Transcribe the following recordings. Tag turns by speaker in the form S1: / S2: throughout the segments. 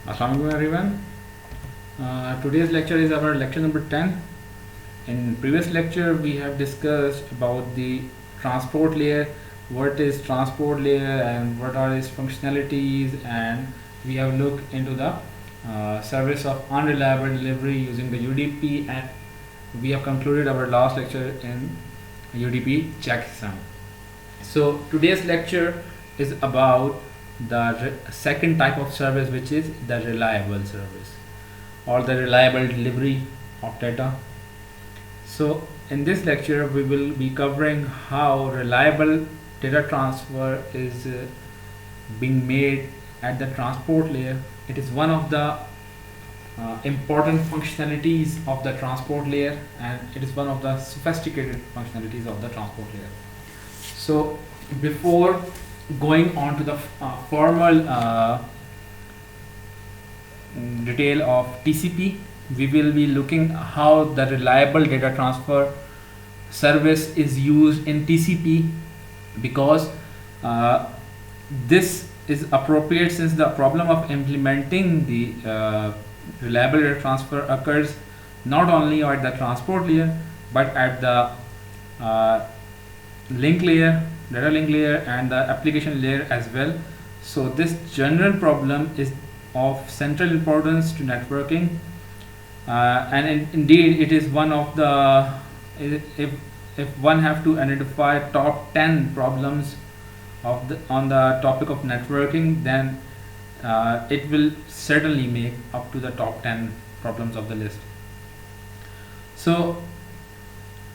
S1: Assalamualaikum everyone. Today's lecture is our lecture number 10. In previous lecture we have discussed about the transport layer, what is transport layer and what are its functionalities, and we have looked into the service of unreliable delivery using the UDP, and we have concluded our last lecture in UDP checksum. So today's lecture is about the second type of service, which is the reliable service or the reliable delivery of data. So in this lecture we will be covering how reliable data transfer is being made at the transport layer. It is one of the important functionalities of the transport layer, and it is one of the sophisticated functionalities of the transport layer. So before going on to the formal detail of TCP, we will be looking how the reliable data transfer service is used in TCP, because this is appropriate since the problem of implementing the reliable data transfer occurs not only at the transport layer but at the link layer, data link layer, and the application layer as well. So this general problem is of central importance to networking, and indeed it is one of the, if one have to identify top 10 problems of on the topic of networking, then it will certainly make up to the top 10 problems of the list. So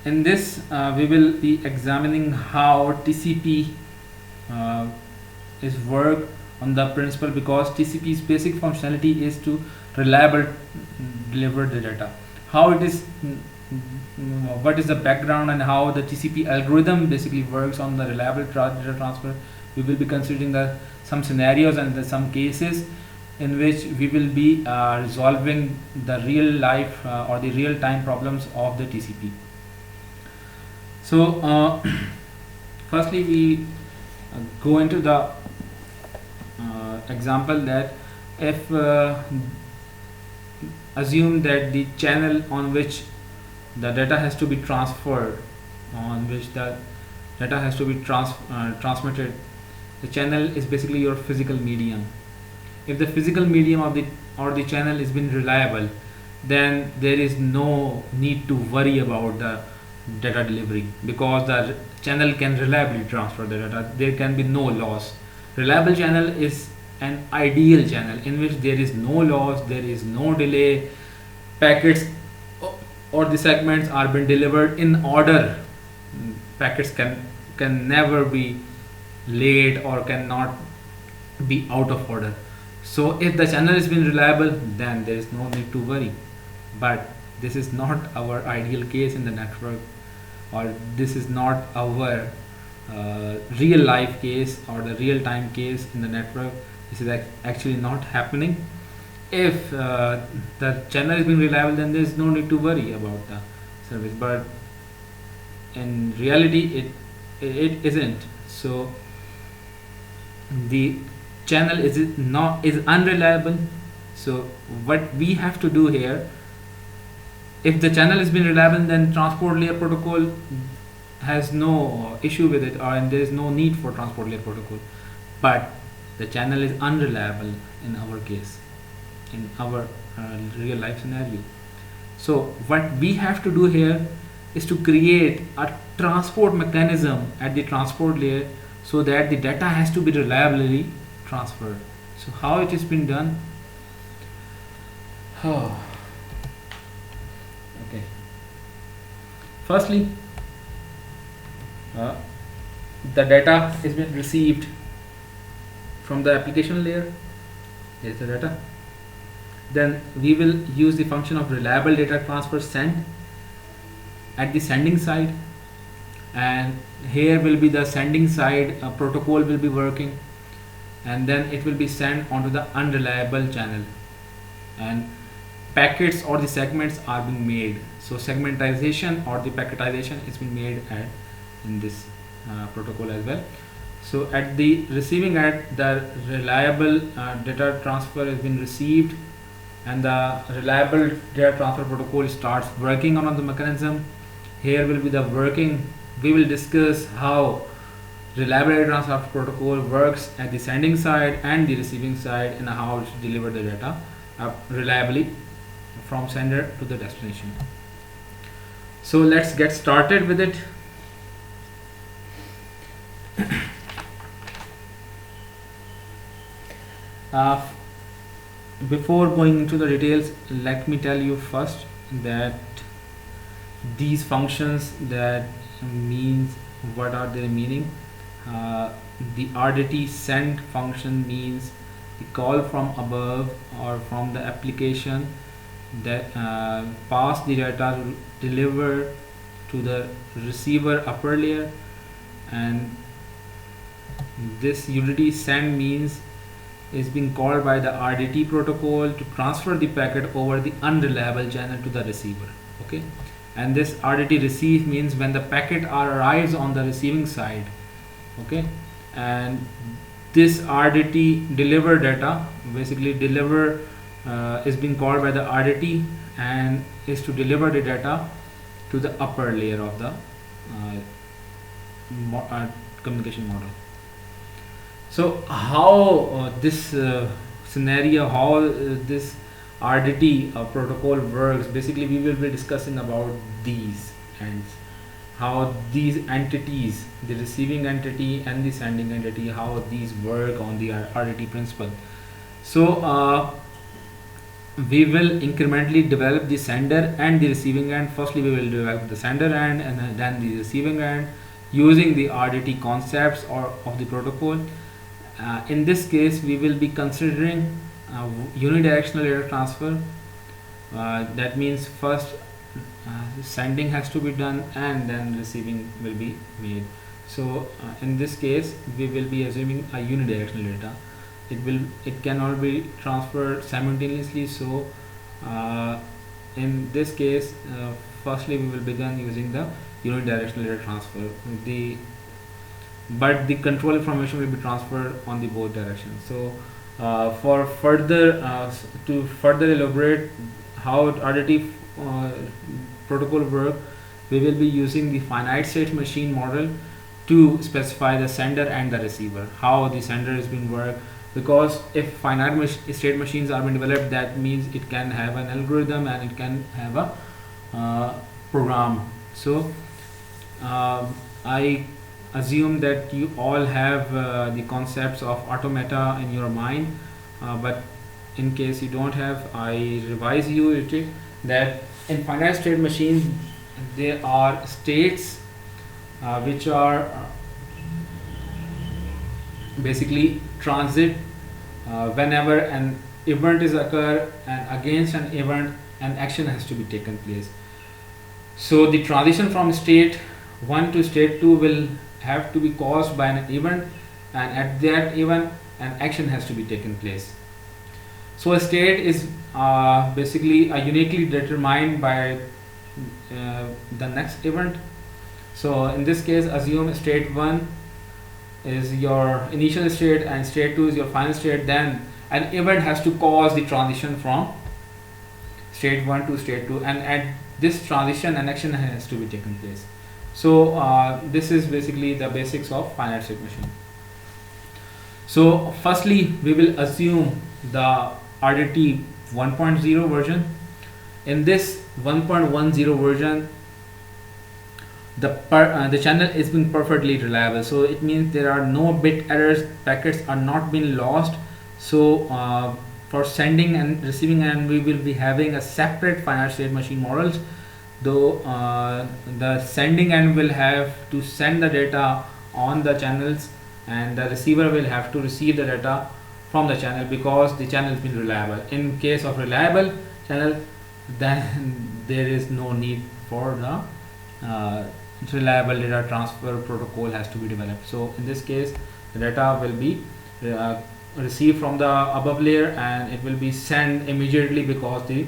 S1: in this we will be examining how TCP is work on the principle, because TCP's basic functionality is to reliable deliver the data. How it is, what is the background and how the TCP algorithm basically works on the reliable data transfer. We will be considering some scenarios and some cases in which we will be resolving the real life or the real time problems of the TCP. So firstly we go into the example that if assume that the channel on which the data has to be transferred, on which the data has to be transmitted, the channel is basically your physical medium. If the physical medium of the channel is been reliable, then there is no need to worry about the data delivery, because the channel can reliably transfer the data. There can be no loss. Reliable channel is an ideal channel in which there is no loss, there is no delay, packets or the segments are being delivered in order. Packets can never be late or cannot be out of order. So if the channel has been reliable, then there is no need to worry. But this is not our ideal case in the network, or this is not our real life case or the real time case in the network. This is actually not happening. If the channel is being reliable, then there is no need to worry about the service, but in reality it isn't. So the channel is unreliable. So what we have to do here, if the channel has been reliable, then transport layer protocol has no issue with it, and there is no need for transport layer protocol. But the channel is unreliable in our case, in our real life scenario. So what we have to do here is to create a transport mechanism at the transport layer so that the data has to be reliably transferred. So how it has been done? Okay. Firstly, the data is being received from the application layer. Here's the data. Then we will use the function of reliable data transfer send at the sending side, and here will be the sending side protocol will be working, and then it will be sent onto the unreliable channel, and packets or the segments are being made. So segmentization or the packetization is being made in this protocol as well. So at the receiving end, the reliable data transfer has been received, and the reliable data transfer protocol starts working on the mechanism. Here will be the working. We will discuss how reliable data transfer protocol works at the sending side and the receiving side, and how to deliver the data reliably from sender to the destination. So let's get started with it. Before going into the details, let me tell you first that these functions that means what are their meaning. The RDT send function means the call from above or from the application that pass the data to deliver to the receiver upper layer, and this UDT send means is being called by the RDT protocol to transfer the packet over the unreliable channel to the receiver. Okay, and this RDT receive means when the packet arrives on the receiving side. Okay, and this RDT deliver data, basically deliver is being called by the RDT and is to deliver the data to the upper layer of the communication model. So how this scenario, how this RDT protocol works, basically we will be discussing about these ends, how these entities, the receiving entity and the sending entity, how these work on the RDT principle. So we will incrementally develop the sender and the receiving end. Firstly we will develop the sender end and then the receiving end using the RDT concepts or of the protocol. In this case we will be considering unidirectional data transfer. That means first sending has to be done and then receiving will be made. So in this case we will be assuming a unidirectional data. It cannot be transferred simultaneously. So in this case firstly we will begin using the unidirectional data transfer. But the control information will be transferred on the both directions. So for further to further elaborate how RDT protocol work, we will be using the finite state machine model to specify the sender and the receiver, how the sender is being worked. Because if finite state machines are being developed, that means it can have an algorithm and it can have a program. So I assume that you all have the concepts of automata in your mind, but in case you don't have, I revise you that in finite state machines there are states which are basically transit whenever an event is occur, and against an event an action has to be taken place. So the transition from state 1 to state 2 will have to be caused by an event, and at that event an action has to be taken place. So a state is basically uniquely determined by the next event. So in this case assume state 1 is your initial state and state 2 is your final state. Then an event has to cause the transition from state 1 to state 2, and at this transition an action has to be taken place. So this is basically the basics of finite state machine. So firstly we will assume the RDT 1.0 version. In this 1.10 version the channel is being perfectly reliable. So it means there are no bit errors, packets are not being lost. So for sending and receiving end we will be having a separate finite state machine models, though the sending end will have to send the data on the channels and the receiver will have to receive the data from the channel, because the channel has been reliable. In case of reliable channel, then there is no need for the reliable data transfer protocol has to be developed. So in this case the data will be received from the above layer and it will be sent immediately, because the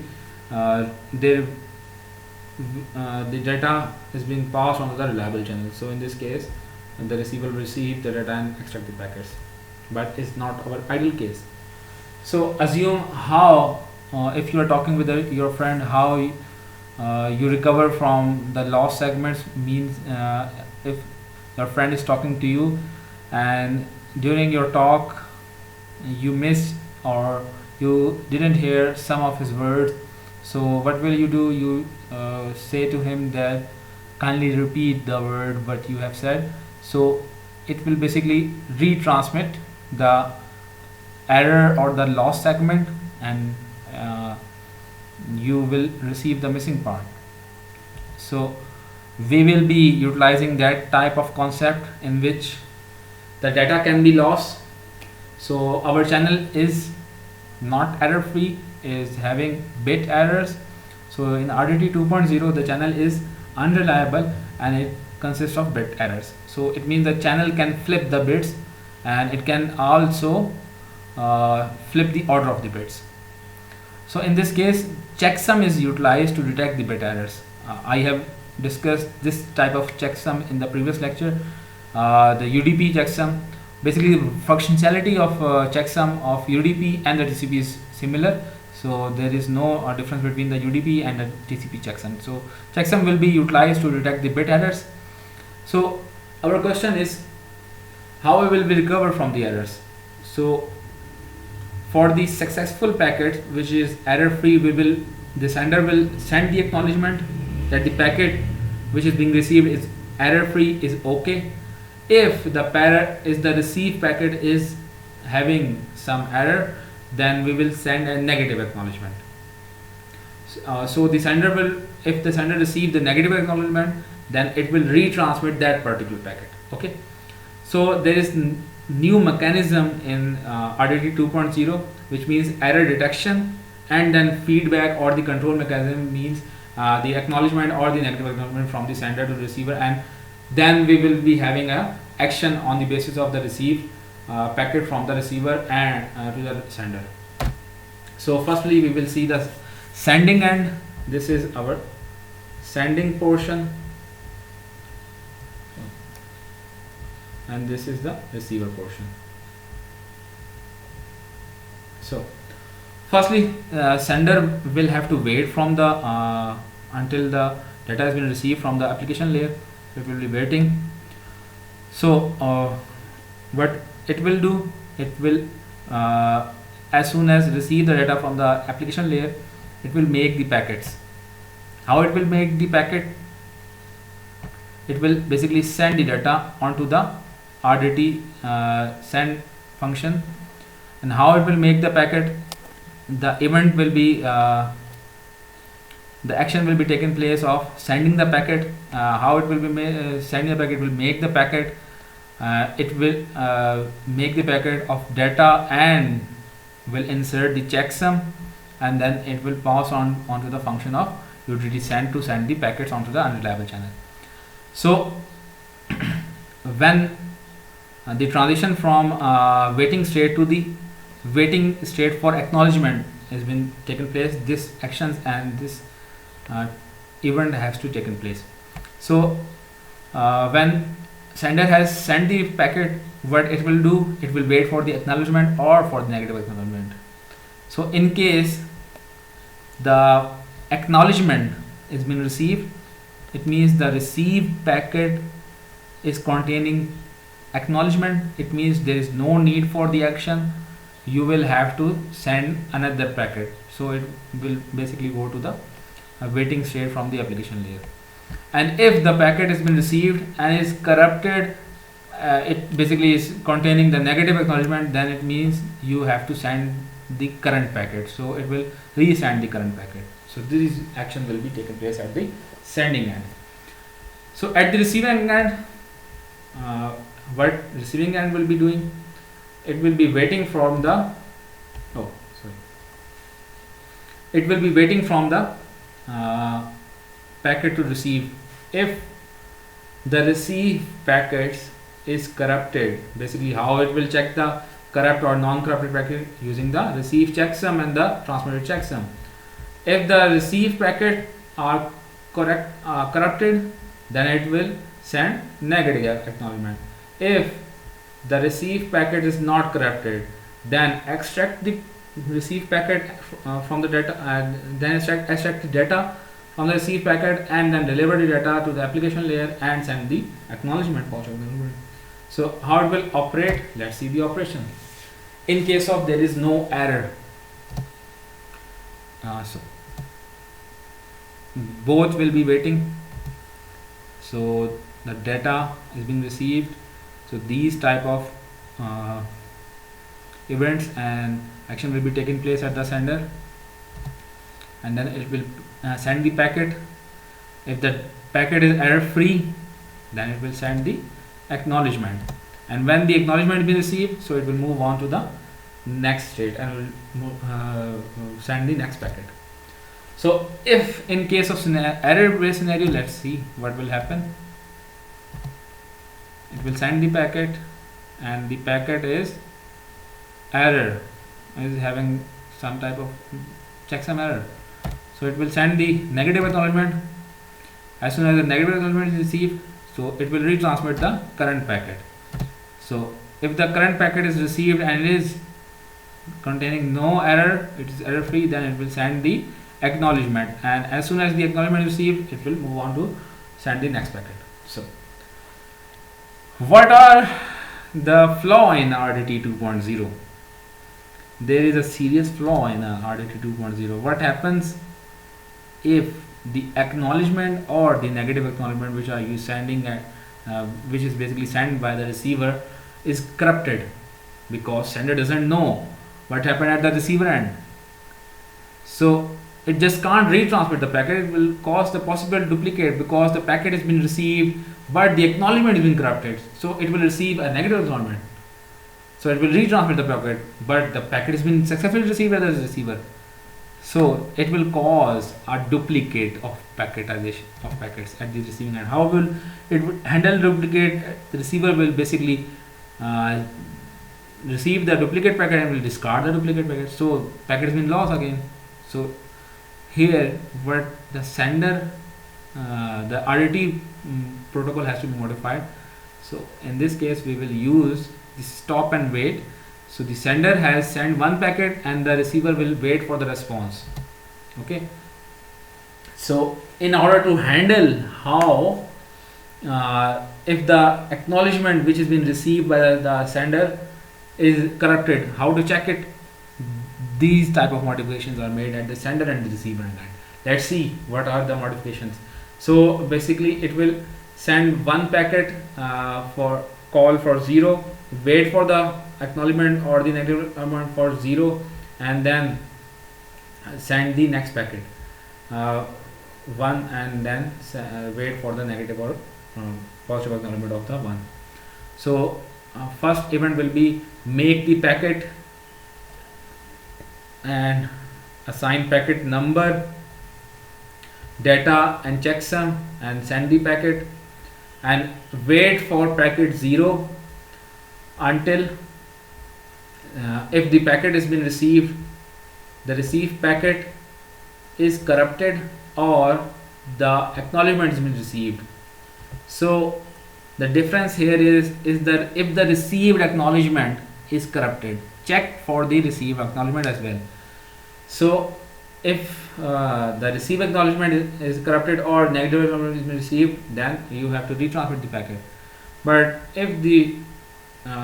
S1: data is being passed on to the reliable channel. So in this case the receiver will receive the data and extract the packets, but it's not our ideal case. So assume how, if you are talking with your friend, how you recover from the lost segments means, if your friend is talking to you and during your talk you missed or you didn't hear some of his words, so what will you do? You say to him that kindly repeat the word what you have said. So it will basically retransmit the error or the lost segment, and you will receive the missing part. So we will be utilizing that type of concept in which the data can be lost. So our channel is not error free, is having bit errors. So in RDT 2.0 the channel is unreliable and it consists of bit errors. So it means the channel can flip the bits and it can also flip the order of the bits. So in this case checksum is utilized to detect the bit errors. I have discussed this type of checksum in the previous lecture. The UDP checksum, basically the functionality of checksum of UDP and the TCP is similar. So there is no difference between the UDP and the TCP checksum. So checksum will be utilized to detect the bit errors. So our question is, how we will recover from the errors? So for the successful packet which is error free, the sender will send the acknowledgement that the packet which is being received is error free, is okay. If the received packet is having some error, then we will send a negative acknowledgement. So the sender will, if the sender receives the negative acknowledgement, then it will retransmit that particular packet. Okay. So there is new mechanism in RDT 2.0, which means error detection and then feedback, or the control mechanism means the acknowledgement or the negative acknowledgement from the sender to the receiver, and then we will be having a action on the basis of the received packet from the receiver and to the sender. So firstly we will see the sending end. This is our sending portion and this is the receiver portion. So firstly sender will have to wait from the until the data has been received from the application layer. It will be waiting. So what it will do, it will as soon as receive the data from the application layer, it will make the packets. How it will make the packet? It will basically send the data onto the RDT send function. And how it will make the packet? The event will be the action will be taken place of sending the packet. How it will be sending the packet will make the packet. It will make the packet of data and will insert the checksum, and then it will pass on onto the function of UDT send to send the packets onto the unreliable channel. So when the transition from waiting state to the waiting state for acknowledgement has been taken place, this actions and this event has to taken place. So when sender has sent the packet, what it will do, it will wait for the acknowledgement or for the negative acknowledgement. So in case the acknowledgement is been received, it means the received packet is containing acknowledgement. It means there is no need for the action. You will have to send another packet. So it will basically go to the waiting state from the application layer. And if the packet has been received and is corrupted, it basically is containing the negative acknowledgement, then it means you have to send the current packet. So it will resend the current packet. So this action will be taken place at the sending end. So at the receiving end, what receiving end will be doing? It will be waiting from the it will be waiting from the packet to receive. If the received packets is corrupted, basically how it will check the corrupt or non-corrupted packet using the receive checksum and the transmitted checksum. If the received packet are corrupted, then it will send negative acknowledgement. If the received packet is not corrupted, then extract the received packet from the data, and then extract the data from the received packet, and then deliver the data to the application layer and send the acknowledgement for it. So how it will operate? Let's see the operation. In case of there is no error, so both will be waiting. So the data is being received. So these type of events and action will be taking place at the sender, and then it will send the packet. If the packet is error free, then it will send the acknowledgement, and when the acknowledgement is being received, so it will move on to the next state and will send the next packet. So if in case of error based scenario, let's see what will happen. It will send the packet, and the packet is error, is having some type of checksum error. So it will send the negative acknowledgement. As soon as the negative acknowledgement is received, so it will retransmit the current packet. So if the current packet is received and it is containing no error, it is error free, then it will send the acknowledgement, and as soon as the acknowledgement is received, it will move on to send the next packet. So what are the flaw in RDT 2.0? There is a serious flaw in RDT 2.0. What happens if the acknowledgement or the negative acknowledgement which are you sending at, which is basically sent by the receiver, is corrupted, because sender doesn't know what happened at the receiver end. So it just can't retransmit the packet. It will cause the possible duplicate, because the packet has been received but the acknowledgement has been corrupted. So it will receive a negative acknowledgement. So it will retransmit the packet, but the packet has been successfully received by the receiver. So it will cause a duplicate of packetization of packets at the receiving end. How will it handle duplicate? The receiver will basically receive the duplicate packet and will discard the duplicate packet. So packet has been lost again. So here what the sender, the RDT protocol has to be modified. So in this case we will use the stop and wait. So the sender has sent one packet and the receiver will wait for the response. Okay. So in order to handle how if the acknowledgement which has been received by the sender is corrupted, how to check it, these type of modifications are made at the sender and the receiver end. Let's see what are the modifications. So basically it will send one packet for call for 0, wait for the acknowledgement or the negative amount for 0, and then send the next packet 1, and then wait for the negative or positive acknowledgement of the 1. So first event will be make the packet and assign packet number, data and checksum, and send the packet, and wait for packet 0 until if the packet has been received, the received packet is corrupted or the acknowledgement has been received. So the difference here is that if the received acknowledgement is corrupted, check for the received acknowledgement as well. So if the received acknowledgement is corrupted or negative acknowledgement is received, then you have to retransmit the packet. But if the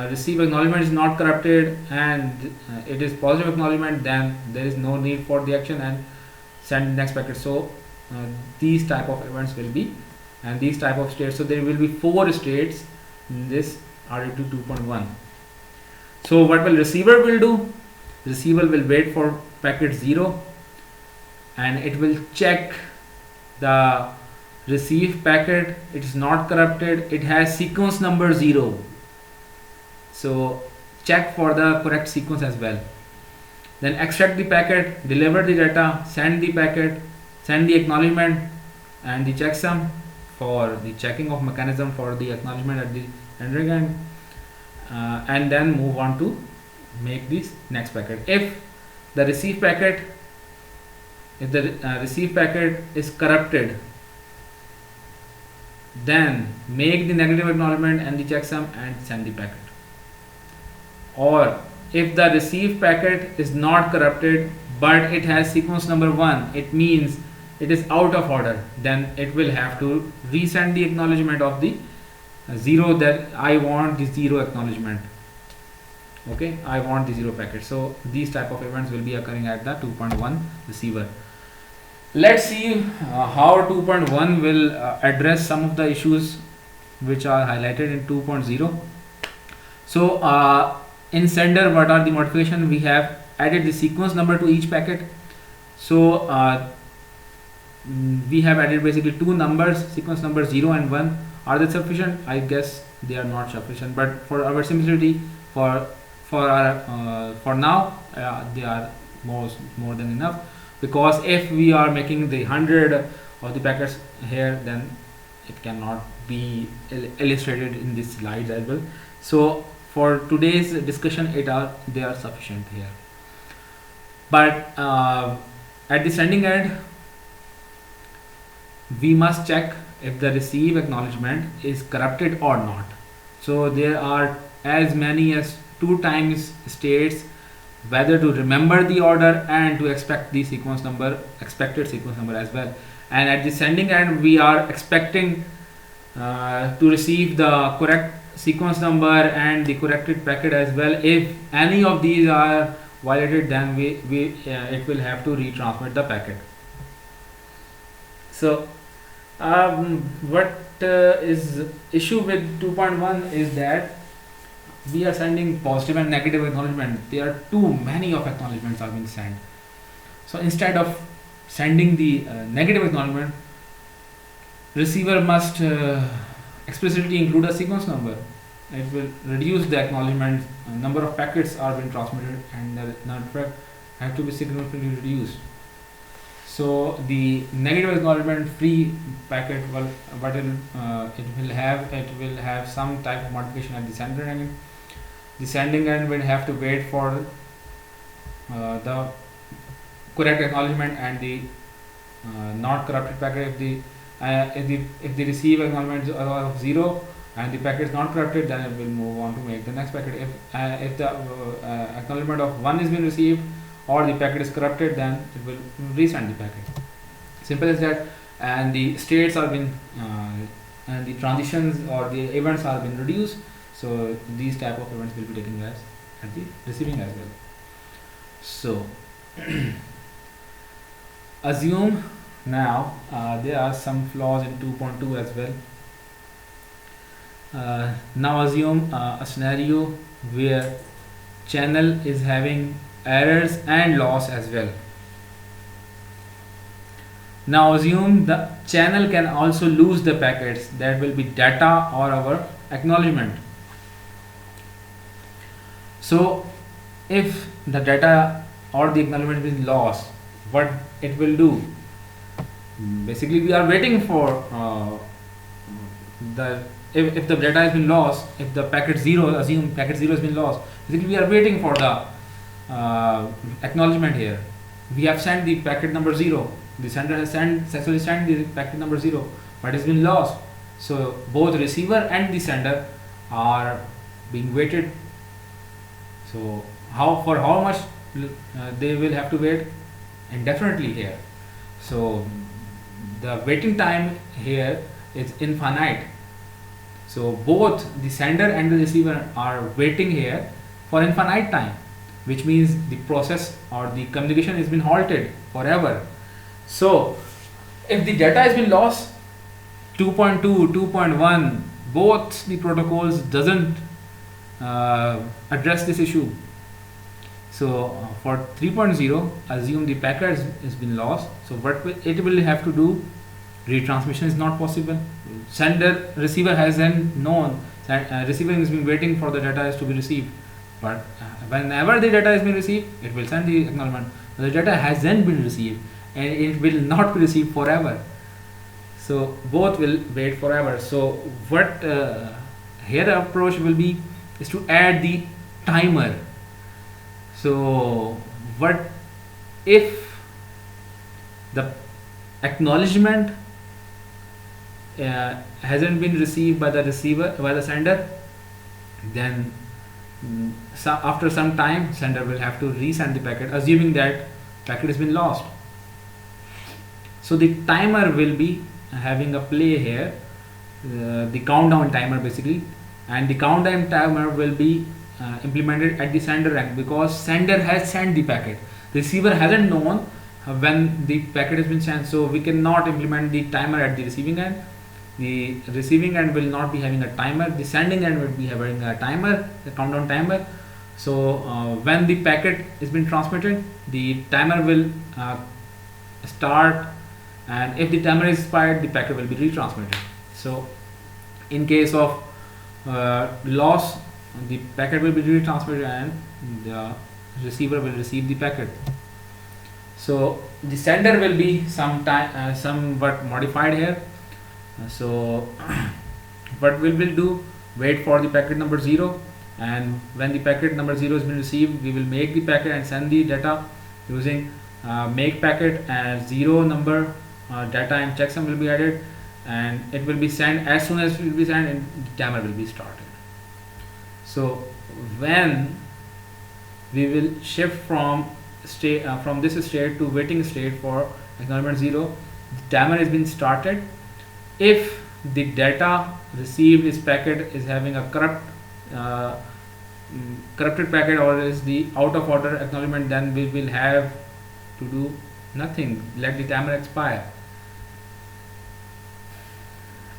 S1: received acknowledgement is not corrupted and it is positive acknowledgement, then there is no need for the action and send the next packet. So these type of events will be, and these type of states. So there will be 4 states in this RDT 2.1. So what will receiver will do? Receiver will wait for packet 0 and it will check the received packet. It is not corrupted, it has sequence number 0. So check for the correct sequence as well. Then extract the packet, deliver the data, send the packet, send the acknowledgement and the checksum for the checking of mechanism for the acknowledgement at the rendering end, and then move on to make this next packet. If the received packet is corrupted, then make the negative acknowledgement and the checksum and send the packet. Or if the received packet is not corrupted but it has sequence number 1, it means it is out of order, then it will have to resend the acknowledgement of the 0, that I want the 0 acknowledgement. Okay, I want the 0 packet. So these type of events will be occurring at the 2.1 receiver. Let's see how 2.1 will address some of the issues which are highlighted in 2.0. So in sender, what are the modifications? We have added the sequence number to each packet. So we have added basically 2 numbers, sequence number 0 and 1. Are they sufficient? I guess they are not sufficient, but for our simplicity, for now, they are more than enough. Because if we are making the 100 of the packets here, then it cannot be illustrated in this slides as well. So for today's discussion, they are sufficient here. But at the sending end, we must check if the receive acknowledgement is corrupted or not. So there are as many as 2 times states whether to remember the order and to expected sequence number as well. And at the sending end, we are expecting to receive the correct sequence number and the corrected packet as well. If any of these are violated, then it will have to retransmit the packet. So what is issue with 2.1 is that we are sending positive and negative acknowledgement. There are too many of acknowledgements are being sent. So instead of sending the negative acknowledgement, receiver must explicitly include a sequence number. It will reduce the acknowledgement. Number of packets are being transmitted, and the network have to be significantly reduced. So the negative acknowledgement free packet, well, what it will have some type of modification at the sender end. The sending end will have to wait for the correct acknowledgement and the not corrupted packet. If the receive acknowledgement is of 0 and the packet is not corrupted, then it will move on to make the next packet. If the acknowledgement of 1 is being received or the packet is corrupted, then it will resend the packet. Simple as that. And the states are being and the transitions or the events are being reduced. So these type of events will be taken place at the receiving as well. So assume now there are some flaws in 2.2 as well. Now assume a scenario where channel is having errors and loss as well. Now assume the channel can also lose the packets, that will be data or our acknowledgement. So if the data or the acknowledgement is lost, what it will do? Basically we are waiting for if the data has been lost, if the packet 0, assume packet 0 has been lost, basically we are waiting for the acknowledgement here. We have sent the packet number 0, the sender has successfully sent the packet number 0, but it's been lost. So both receiver and the sender are being waited. So for how much they will have to wait? Indefinitely here. So the waiting time here is infinite. So both the sender and the receiver are waiting here for infinite time, which means the process or the communication has been halted forever. So if the data has been lost, 2.2, 2.1, both the protocols doesn't address this issue. So for 3.0, assume the packet has been lost. So what it will have to do? Retransmission is not possible. Receiver hasn't known. Receiver has been waiting for the data has to be received. But whenever the data has been received, it will send the acknowledgement. The data hasn't been received, and it will not be received forever. So both will wait forever. So what here approach will be is to add the timer. So what if the acknowledgement hasn't been received by the receiver, by the sender, then after some time sender will have to resend the packet, assuming that packet has been lost. So the timer will be having a play here, the countdown timer basically, and the countdown timer will be implemented at the sender end, because sender has sent the packet. Receiver hasn't known when the packet has been sent, so we cannot implement the timer at the receiving end. The receiving end will not be having a timer, the sending end will be having a timer, the countdown timer. So when the packet is been transmitted, the timer will start, and if the timer is expired, the packet will be retransmitted. So in case of loss, the packet will be retransmitted and the receiver will receive the packet. So the sender will be somewhat modified here. So what we will do, wait for the packet number 0, and when the packet number 0 has been received, we will make the packet and send the data using make packet, and 0 number data and checksum will be added, and it will be sent. As soon as it will be sent, and the timer will be started. So when we will shift from this state to waiting state for acknowledgement 0, the timer has been started. If the data received is packet is having a corrupted packet, or is the out of order acknowledgement, then we will have to do nothing, let the timer expire.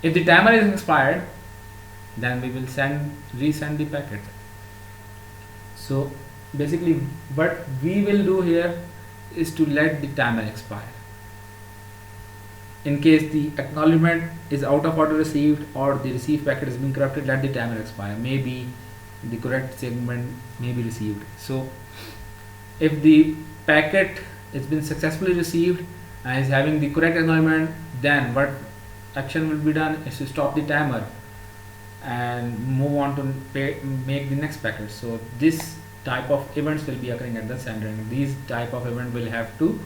S1: If the timer is expired, then we will resend the packet. So basically what we will do here is to let the timer expire. In case the acknowledgement is out of order received, or the received packet has been corrupted, let the timer expire. Maybe the correct segment may be received. So if the packet has been successfully received and is having the correct acknowledgement, then what action will be done is to stop the timer and move on to make the next packet. So this type of events will be occurring at the sender, and these type of event will have to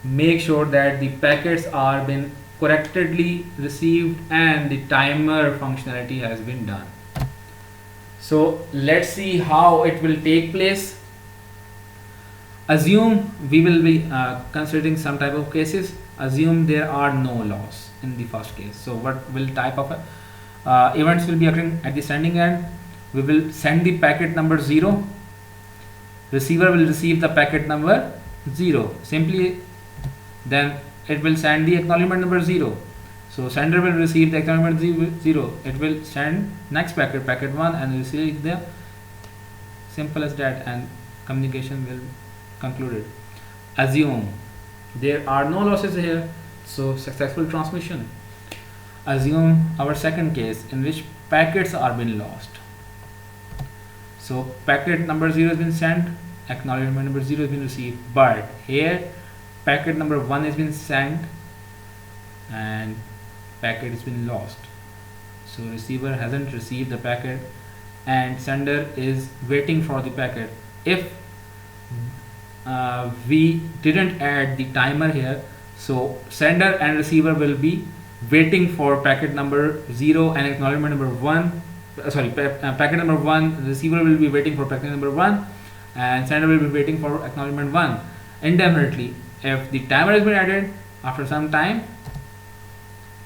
S1: make sure that the packets are been correctly received and the timer functionality has been done. So let's see how it will take place. Assume we will be considering some type of cases. Assume there are no loss in the first case. So what will type of events will be occurring at the sending end? We will send the packet number 0. Receiver will receive the packet number 0. Simply then it will send the acknowledgement number 0. So sender will receive the acknowledgement 0. It will send next packet, packet 1, and receive the simple as that, and communication will concluded. Assume there are no losses here, so successful transmission. Assume our second case in which packets are been lost. So packet number 0 has been sent, acknowledgement number 0 has been received, but here packet number 1 has been sent and packet has been lost. So receiver hasn't received the packet and sender is waiting for the packet. If we didn't add the timer here, so sender and receiver will be waiting for packet number 0 and acknowledgement number 1. Packet number 1, receiver will be waiting for packet number 1 and sender will be waiting for acknowledgement 1 indefinitely. If the timer has been added, after some time,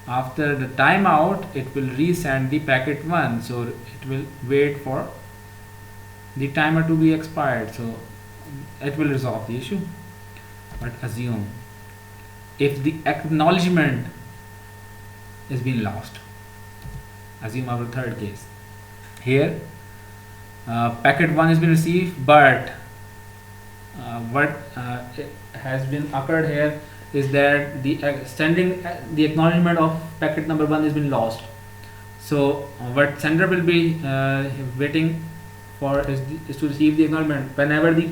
S1: after the timeout, it will resend the packet 1. So it will wait for the timer to be expired. So it will resolve the issue. But assume if the acknowledgement is being lost. Assume our third case. Here packet 1 has been received, but what has been occurred here is that the sending the acknowledgement of packet number 1 has been lost. So what sender will be waiting for is to receive the acknowledgement. Whenever the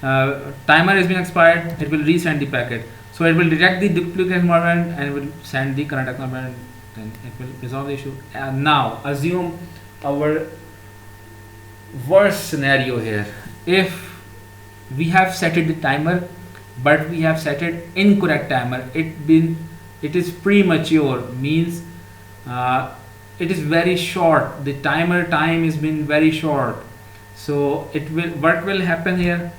S1: timer has been expired, it will resend the packet. So it will detect the duplicate acknowledgement and will send the current acknowledgement, then it will resolve the issue. And now assume our worst scenario here. If we have set it the timer, but we have set it incorrect timer, it is premature, means uh, it is very short. The timer time has been very short. So it will, what will happen here,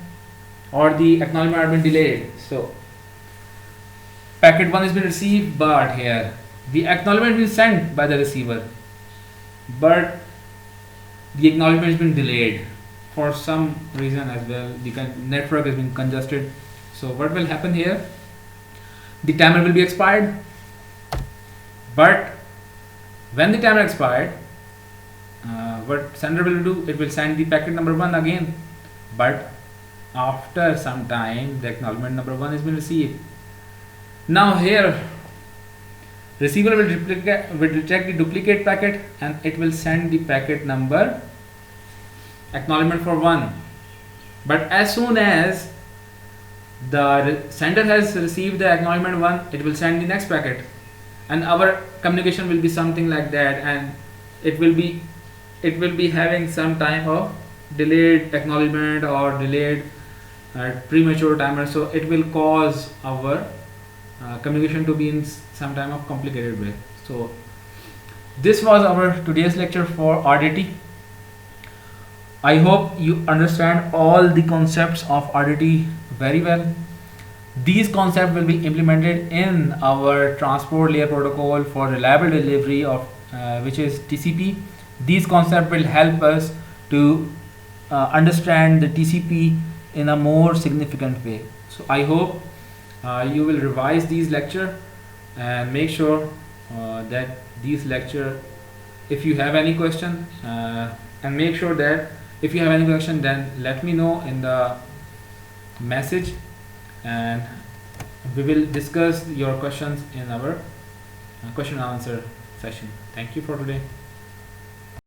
S1: or the acknowledgement has been delayed. So packet 1 has been received, but here the acknowledgement is sent by the receiver, but the acknowledgement has been delayed for some reason as well. The network has been congested. So what will happen here, the timer will be expired, but when the timer expired, what sender will do, it will send the packet number 1 again, but after some time the acknowledgement number 1 has been received. Now here receiver will detect the duplicate packet and it will send the packet number acknowledgement for 1. But as soon as the sender has received the acknowledgement 1, it will send the next packet, and our communication will be something like that, and it will be having some time of delayed acknowledgement or delayed premature timer. So it will cause our communication to be in some time of complicated way. So this was our today's lecture for RDT. I hope you understand all the concepts of RDT very well. These concepts will be implemented in our transport layer protocol for reliable delivery of which is TCP. These concepts will help us to understand the TCP in a more significant way. So I hope you will revise these lectures and make sure that these lectures, if you have any question, and make sure that if you have any question, then let me know in the message, and we will discuss your questions in our question and answer session. Thank you for today.